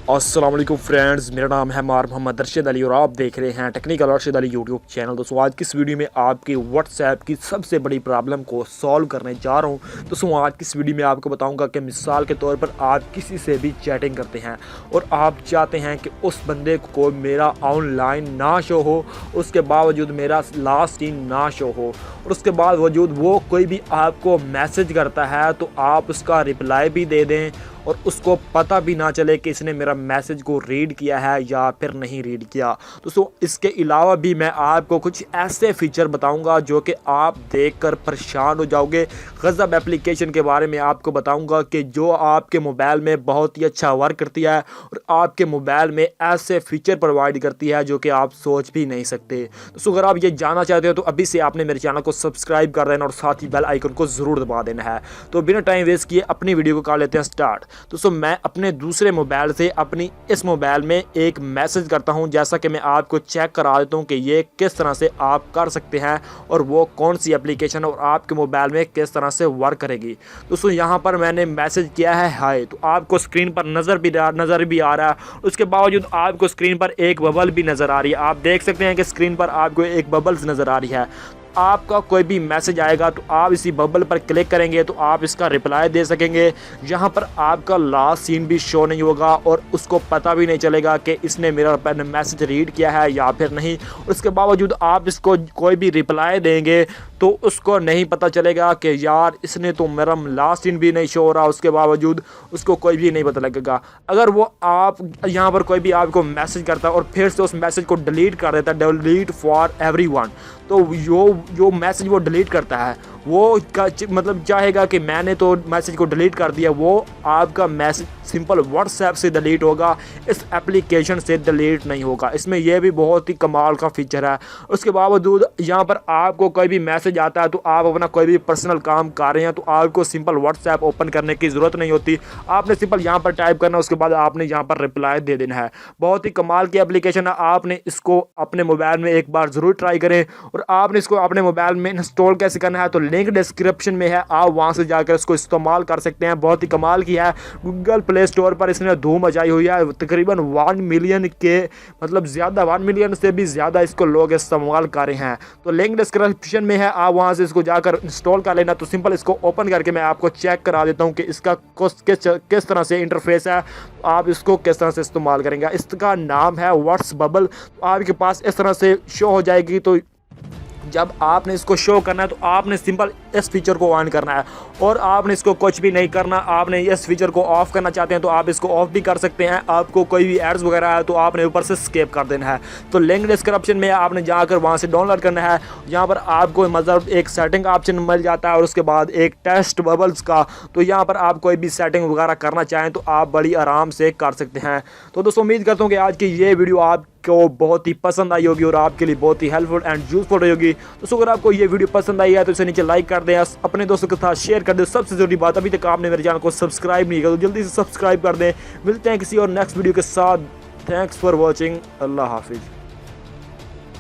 अस्सलाम वालेकुम फ्रेंड्स, मेरा नाम है MEHAR मुहम्मद अरशद अली और आप देख रहे हैं technical Arshad Ali YouTube channel. दोस्तों आज की इस वीडियो में आपके व्हाट्सएप की सबसे बड़ी प्रॉब्लम को सॉल्व करने जा रहा हूं। दोस्तों आज की इस वीडियो में आपको बताऊंगा कि मिसाल के तौर पर आप किसी से भी चैटिंग करते हैं और आप चाहते हैं कि उस बंदे को मेरा ऑनलाइन ना शो हो, उसके बावजूद मेरा लास्ट सीन ना शो हो, और उसके बावजूद वो कोई भी आपको मैसेज करता है तो आप उसका रिप्लाई भी दे दें और उसको पता भी ना चले कि इसने मेरा मैसेज को रीड किया है या फिर नहीं रीड किया। दोस्तों इसके अलावा भी मैं आपको कुछ ऐसे फीचर बताऊंगा जो कि आप देखकर परेशान हो जाओगे। गज़ब एप्लीकेशन के बारे में आपको बताऊंगा कि जो आपके मोबाइल में बहुत ही अच्छा वर्क करती है और आपके मोबाइल में ऐसे फीचर प्रोवाइड करती है जो कि आप सोच भी नहीं सकते। दोस्तों अगर आप ये जानना चाहते हो तो अभी से आपने मेरे चैनल को सब्सक्राइब कर देना और साथ ही बेल आइकन को ज़रूर दबा देना है। तो बिना टाइम वेस्ट किए अपनी वीडियो को कर लेते हैं स्टार्ट। दोस्तों मैं अपने दूसरे मोबाइल से अपनी इस मोबाइल में एक मैसेज करता हूं, जैसा कि मैं आपको चेक करा देता हूं कि ये किस तरह से आप कर सकते हैं और वो कौन सी एप्लीकेशन और आपके मोबाइल में किस तरह से वर्क करेगी। दोस्तों यहां पर मैंने मैसेज किया है हाय, तो आपको स्क्रीन पर नज़र भी आ रहा है। उसके बावजूद आपको स्क्रीन पर एक बबल भी नज़र आ रही है। आप देख सकते हैं कि स्क्रीन पर आपको एक बबल्स नज़र आ रही है। आपका कोई भी मैसेज आएगा तो आप इसी बबल पर क्लिक करेंगे तो आप इसका रिप्लाई दे सकेंगे। यहाँ पर आपका लास्ट सीन भी शो नहीं होगा और उसको पता भी नहीं चलेगा कि इसने मेरा मैसेज रीड किया है या फिर नहीं। उसके बावजूद आप इसको कोई भी रिप्लाई देंगे तो उसको नहीं पता चलेगा कि यार इसने तो मेरा लास्ट सीन भी नहीं शो हो रहा, उसके बावजूद उसको कोई भी नहीं पता लगेगा। अगर वो आप यहाँ पर कोई भी आपको मैसेज करता है और फिर से उस मैसेज को डिलीट कर देता है, डिलीट फॉर एवरीवन, तो जो मैसेज वो डिलीट करता है वो मतलब चाहेगा कि मैंने तो मैसेज को डिलीट कर दिया, वो आपका मैसेज सिंपल व्हाट्सएप से डिलीट होगा, इस एप्लीकेशन से डिलीट नहीं होगा। इसमें यह भी बहुत ही कमाल का फीचर है। उसके बावजूद यहाँ पर आपको कोई भी मैसेज आता है तो आप अपना कोई भी पर्सनल काम कर रहे हैं तो आपको सिंपल व्हाट्सएप ओपन करने की ज़रूरत नहीं होती। आपने सिंपल यहाँ पर टाइप करना, उसके बाद आपने यहाँ पर रिप्लाई दे देना है। बहुत ही कमाल की एप्लीकेशन है। आपने इसको अपने मोबाइल में एक बार ज़रूर ट्राई करें। और आपने इसको अपने मोबाइल में इंस्टॉल कैसे करना है तो लिंक डिस्क्रिप्शन में है, आप वहाँ से जाकर इसको इस्तेमाल कर सकते हैं। बहुत ही कमाल की है। गूगल प्ले स्टोर पर इसने धूम मचाई हुई है। तकरीबन 1 मिलियन के मतलब ज़्यादा 1 मिलियन से भी ज़्यादा इसको लोग इस्तेमाल कर रहे हैं। तो लिंक डिस्क्रिप्शन में है, आप वहाँ से इसको जाकर इंस्टॉल कर लेना। तो सिंपल इसको ओपन करके मैं आपको चेक करा देता हूँ कि इसका किस तरह से इंटरफेस है, आप इसको किस तरह से इस्तेमाल करेंगे। इसका नाम है व्हाट्स बबल। तो आपके पास इस तरह से शो हो जाएगी। तो जब आपने इसको शो करना है तो आपने सिंपल इस फीचर को ऑन करना है और आपने इसको कुछ भी नहीं करना। आपने इस फीचर को ऑफ करना चाहते हैं तो आप इसको ऑफ भी कर सकते हैं। आपको कोई भी एड्स वगैरह है तो आपने ऊपर से स्किप कर देना है। तो लिंक डिस्क्रिप्शन में आपने जाकर वहां से डाउनलोड करना है। यहाँ पर आपको मतलब एक सेटिंग ऑप्शन मिल जाता है और उसके बाद एक टेस्ट बबल्स का। तो यहाँ पर आप कोई भी सेटिंग वगैरह करना चाहें तो आप बड़ी आराम से कर सकते हैं। तो दोस्तों उम्मीद करता हूँ कि आज की ये वीडियो आपको बहुत ही पसंद आई होगी और आपके लिए बहुत ही हेल्पफुल एंड यूजफुल रही होगी। दोस्तों अगर आपको ये वीडियो पसंद आई है तो इसे नीचे लाइक कर दें, अपने दोस्तों के साथ शेयर कर दें। सबसे जरूरी बात, अभी तक आपने मेरे चैनल को सब्सक्राइब नहीं किया तो जल्दी से सब्सक्राइब कर दें। मिलते हैं किसी और नेक्स्ट वीडियो के साथ। Thanks for watching. अल्लाह हाफिज़।